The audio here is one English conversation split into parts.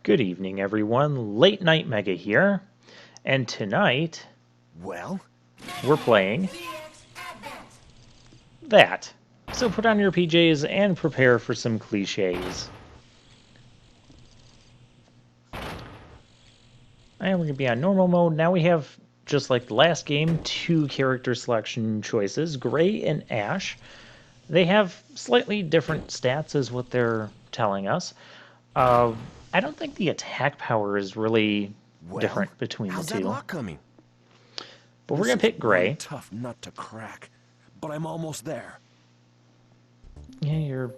Good evening, everyone. Late Night Mega here, and tonight Well, we're playing that. So put on your PJs and prepare for some cliches. And we're going to be on normal mode. Now we have, just like the last game, two character selection choices, Gray and Ash. They have slightly different stats is what they're telling us. I don't think the attack power is really different between the how's that two. lock coming? But we're going to pick Gray. One tough nut to crack, but I'm almost there. Yeah, you're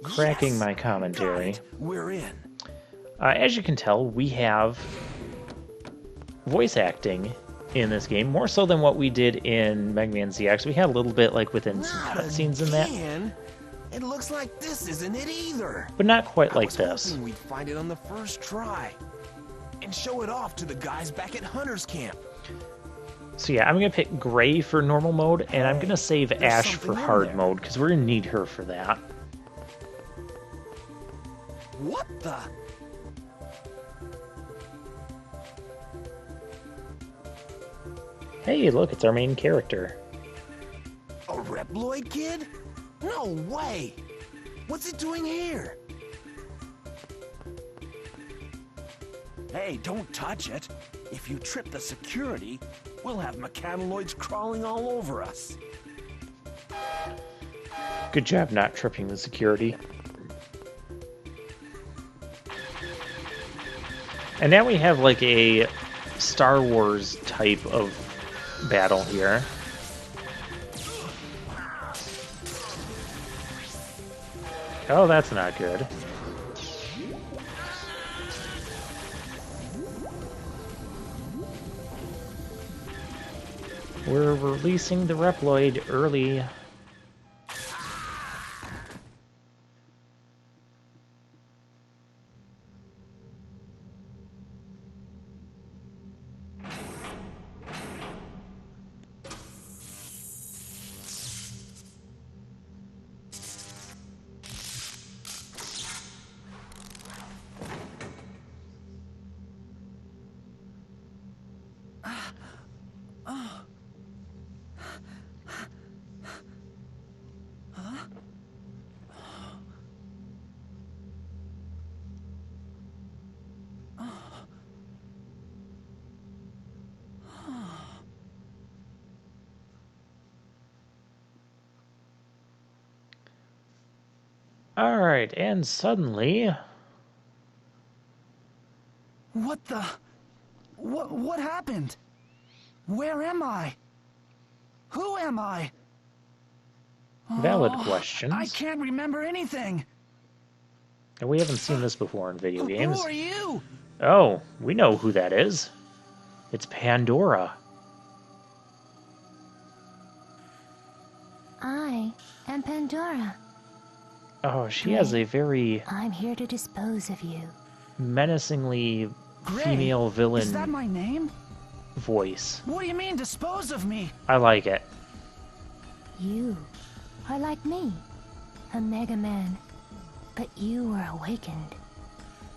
cracking Yes! my commentary. Got it. We're in. As you can tell, we have voice acting in this game, more so than what we did in Mega Man ZX. We had a little bit like within some Not cutscenes in that, again. It looks like this isn't it either. but not quite I like was this. hoping we'd find it on the first try and show it off to the guys back at Hunter's Camp. So yeah, I'm going to pick Gray for normal mode, and I'm going to save There's Ash for something in hard there. mode, because we're going to need her for that. What the? Hey, look, it's our main character. A Reploid kid? No way! What's it doing here? Hey, don't touch it. If you trip the security, we'll have mechanoids crawling all over us. Good job not tripping the security. And now we have like a Star Wars type of battle here. Oh, that's not good. We're releasing the Reploid early. Alright, and suddenly... What the? What happened? Where am I? Who am I? Valid Oh, questions. I can't remember anything. And we haven't seen this before in video games. Who are you? Oh, we know who that is. It's Pandora. I am Pandora. Oh, she has a very I'm here to dispose of you. menacingly Gray, female Is that villain my name? voice. What do you mean, dispose of me? I like it. You are like me, a Mega Man. But you were awakened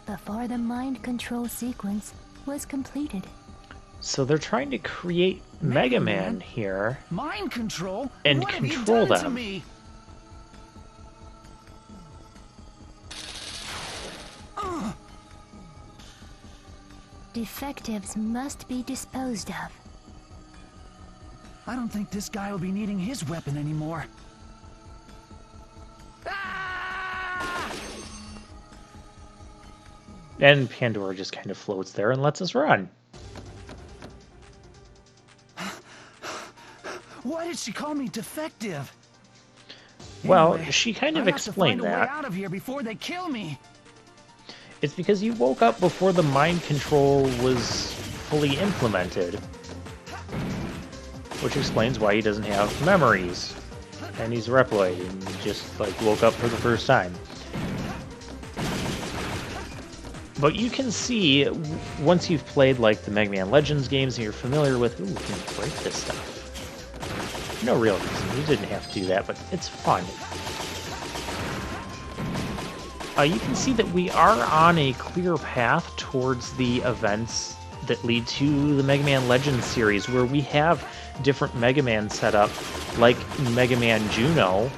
before the mind control sequence was completed. So they're trying to create Mega Man here. Mind control? And what have you control done to them. me? Defectives must be disposed of. I don't think this guy will be needing his weapon anymore. Ah! And Pandora just kind of floats there and lets us run. Why did she call me defective? Well, Anyway, she kind of I have to explained find a way that. out of here before they kill me. It's because you woke up before the mind control was fully implemented. Which explains why he doesn't have memories. And he's a Reploid, and he just, like, woke up for the first time. But you can see, once you've played, like, the Mega Man Legends games and you're familiar with, ooh, we can break this stuff. No real reason. You didn't have to do that, but it's fun. you can see that we are on a clear path towards the events that lead to the Mega Man Legends series, where we have different Mega Man set up, like Mega Man Juno.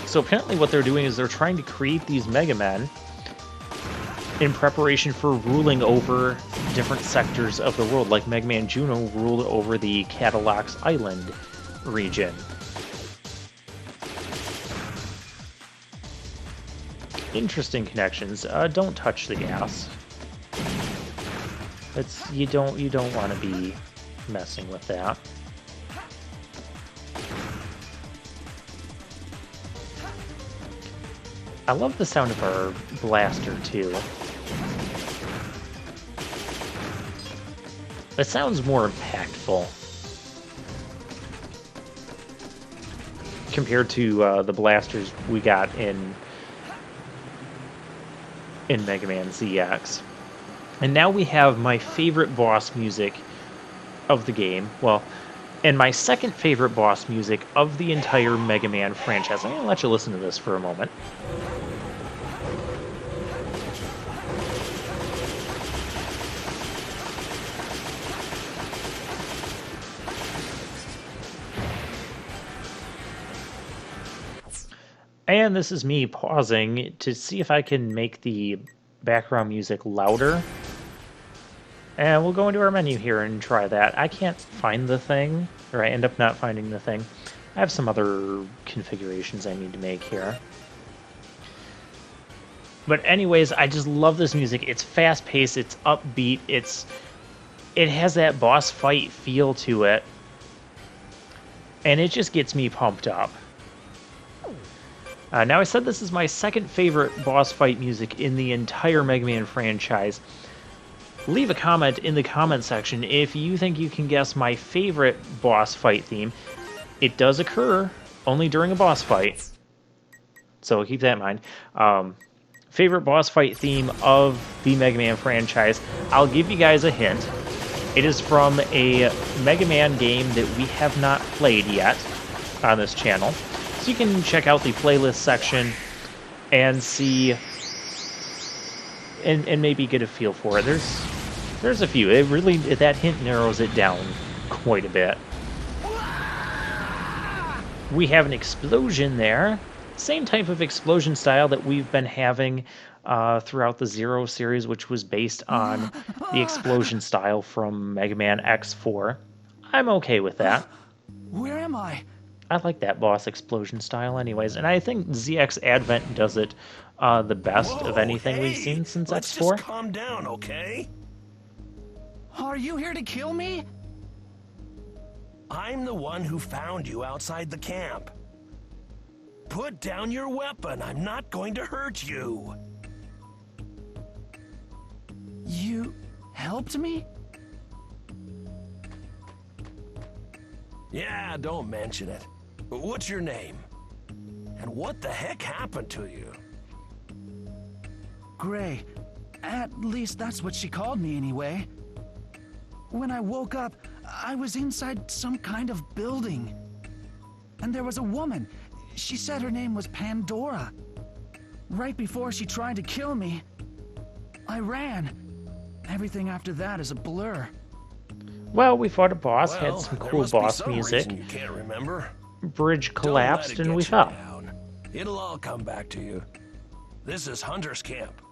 So apparently what they're doing is they're trying to create these Mega Men in preparation for ruling over different sectors of the world, like Mega Man Juno ruled over the Cadillacs Island region. Interesting connections. Don't touch the gas. You don't want to be messing with that. I love the sound of our blaster too. It sounds more impactful compared to the blasters we got in Mega Man ZX. And now we have my favorite boss music of the game. Well, and my second favorite boss music of the entire Mega Man franchise. I'm going to let you listen to this for a moment. And this is me pausing to see if I can make the background music louder. And we'll go into our menu here and try that. I can't find the thing, or I end up not finding the thing. I have some other configurations I need to make here. But anyways, I just love this music. It's fast-paced, it's upbeat, it has that boss fight feel to it. And it just gets me pumped up. Now, I said this is my second favorite boss fight music in the entire Mega Man franchise. Leave a comment in the comment section if you think you can guess my favorite boss fight theme. It does occur only during a boss fight, so keep that in mind. Favorite boss fight theme of the Mega Man franchise. I'll give you guys a hint. It is from a Mega Man game that we have not played yet on this channel. So you can check out the playlist section and see, and maybe get a feel for it. There's a few. It really, that hint narrows it down quite a bit. We have an explosion there. Same type of explosion style that we've been having throughout the Zero series, which was based on the explosion style from Mega Man X4. I'm okay with that. Where am I? I like that boss explosion style anyways, and I think ZX Advent does it the best of anything we've seen since let's X4. Just calm down, okay? Are you here to kill me? I'm the one who found you outside the camp. Put down your weapon. I'm not going to hurt you. You helped me? Yeah, don't mention it. What's your name? And what the heck happened to you? Gray. At least that's what she called me anyway. When I woke up, I was inside some kind of building. And there was a woman. She said her name was Pandora. Right before she tried to kill me, I ran. Everything after that is a blur. Well, we fought a boss, had some there cool must be boss some music. reason you can't remember. Bridge Don't collapsed let it and get we you fell. down. It'll all come back to you. This is Hunter's Camp,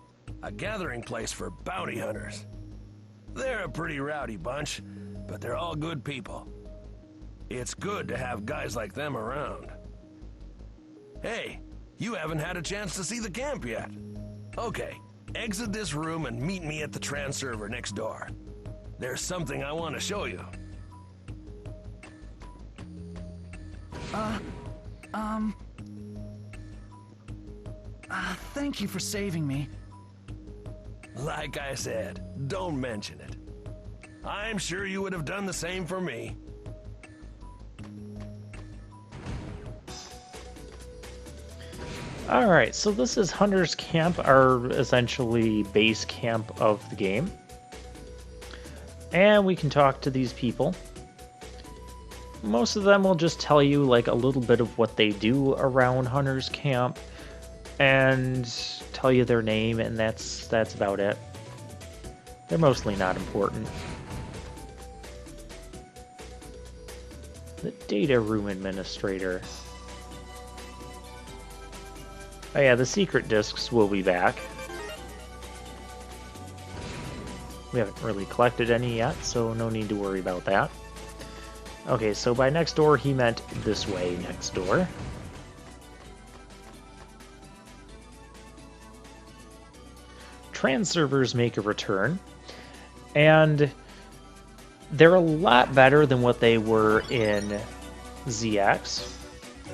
a gathering place for bounty hunters. They're a pretty rowdy bunch, but they're all good people. It's good to have guys like them around. Hey, you haven't had a chance to see the camp yet. Okay, exit this room and meet me at the transerver next door. There's something I want to show you. Thank you for saving me. Like I said, don't mention it. I'm sure you would have done the same for me. Alright, so this is Hunter's Camp, our essentially base camp of the game. And we can talk to these people. Most of them will just tell you like a little bit of what they do around Hunter's Camp and tell you their name, and that's about it. They're mostly not important. The data room administrator. Oh yeah, the secret discs will be back. We haven't really collected any yet, so no need to worry about that. Okay, so by next door, he meant this way next door. Trans servers make a return, and they're a lot better than what they were in ZX,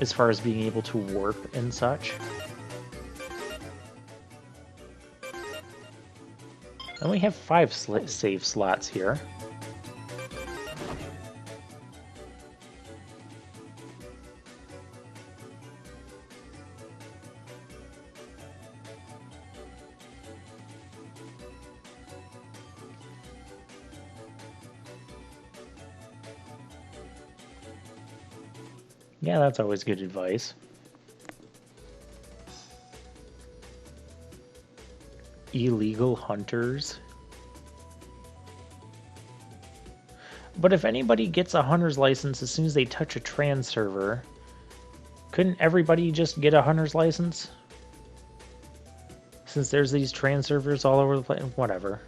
as far as being able to warp and such. And we have 5 save slots here. Yeah, that's always good advice. Illegal hunters. But if anybody gets a hunter's license as soon as they touch a trans server, couldn't everybody just get a hunter's license? Since there's these trans servers all over the place, whatever.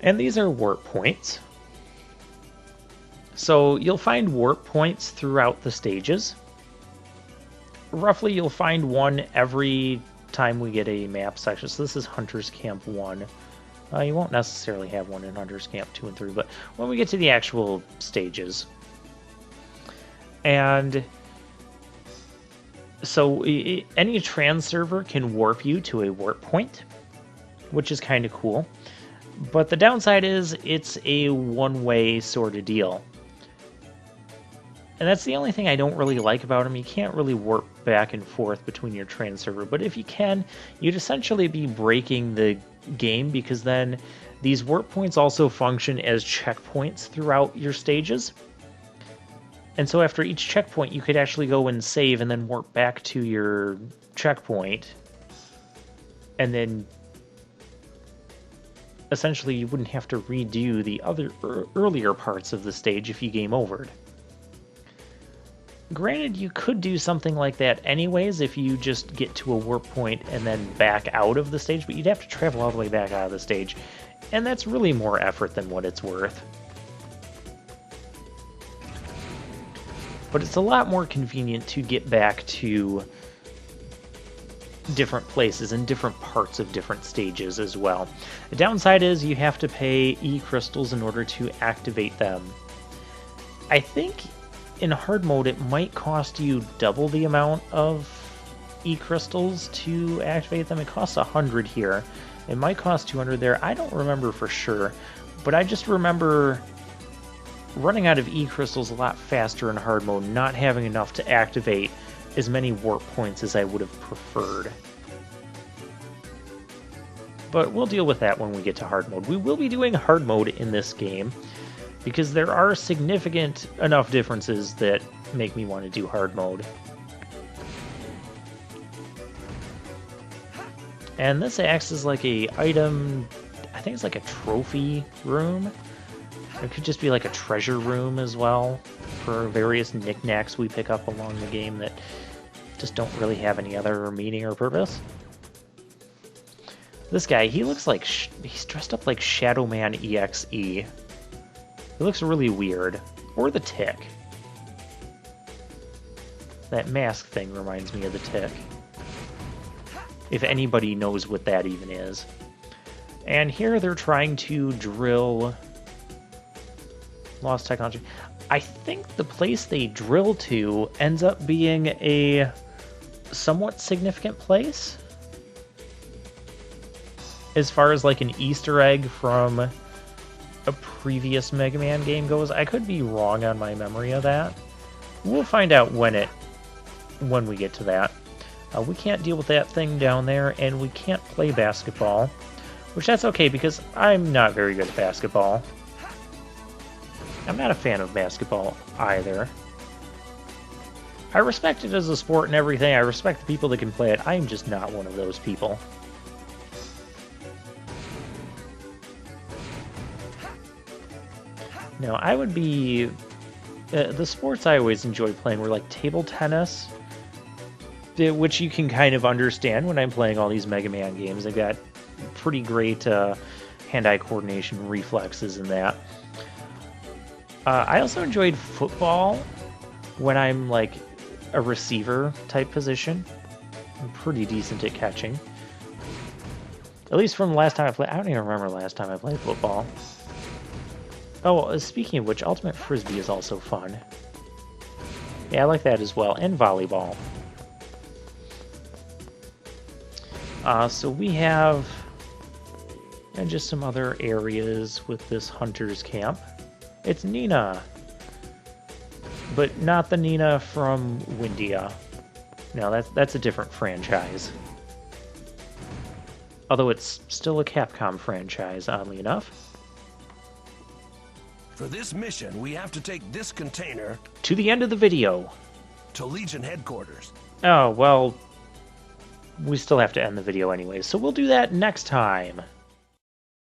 And these are warp points. So you'll find warp points throughout the stages. Roughly you'll find one every time we get a map section. So this is Hunter's Camp 1. You won't necessarily have one in Hunter's Camp 2 and 3, but when we get to the actual stages. And so any trans server can warp you to a warp point, which is kind of cool. But the downside is it's a one-way sort of deal. And that's the only thing I don't really like about them. You can't really warp back and forth between your trans server. But if you can, you'd essentially be breaking the game, because then these warp points also function as checkpoints throughout your stages. And so after each checkpoint, you could actually go and save and then warp back to your checkpoint. And then essentially you wouldn't have to redo the other earlier parts of the stage if you game overed. Granted, you could do something like that anyways if you just get to a warp point and then back out of the stage, but you'd have to travel all the way back out of the stage, and that's really more effort than what it's worth. But it's a lot more convenient to get back to different places and different parts of different stages as well. The downside is you have to pay E-crystals in order to activate them. I think in hard mode it might cost you double the amount of E-crystals to activate them. It costs 100 here. It might cost 200 there. I don't remember for sure, but I just remember running out of E-crystals a lot faster in hard mode, not having enough to activate as many warp points as I would have preferred. But we'll deal with that when we get to hard mode. We will be doing hard mode in this game, because there are significant enough differences that make me want to do hard mode. And this acts as like a item, I think it's like a trophy room. It could just be like a treasure room as well, for various knickknacks we pick up along the game that just don't really have any other meaning or purpose. This guy, he looks like he's dressed up like Shadow Man EXE. He looks really weird. Or the Tick. That mask thing reminds me of the Tick. If anybody knows what that even is. And here they're trying to drill Lost Technology. I think the place they drill to ends up being a somewhat significant place, as far as like an Easter egg from a previous Mega Man game goes. I could be wrong on my memory of that. We'll find out when we get to that. We can't deal with that thing down there, and we can't play basketball. Which that's okay, because I'm not very good at basketball. I'm not a fan of basketball either. I respect it as a sport and everything. I respect the people that can play it. I'm just not one of those people. No, I would be... the sports I always enjoyed playing were like table tennis, which you can kind of understand when I'm playing all these Mega Man games. They've got pretty great hand-eye coordination, reflexes in that. I also enjoyed football when I'm like a receiver type position. I'm pretty decent at catching. At least from the last time I played. I don't even remember the last time I played football. Oh, speaking of which, Ultimate Frisbee is also fun. Yeah, I like that as well. And volleyball. So we have just some other areas with this hunter's camp. It's Nina. But not the Nina from Windia. No, that's a different franchise. Although it's still a Capcom franchise, oddly enough. For this mission, we have to take this container To the end of the video. to Legion headquarters. Oh, well, we still have to end the video anyway, so we'll do that next time.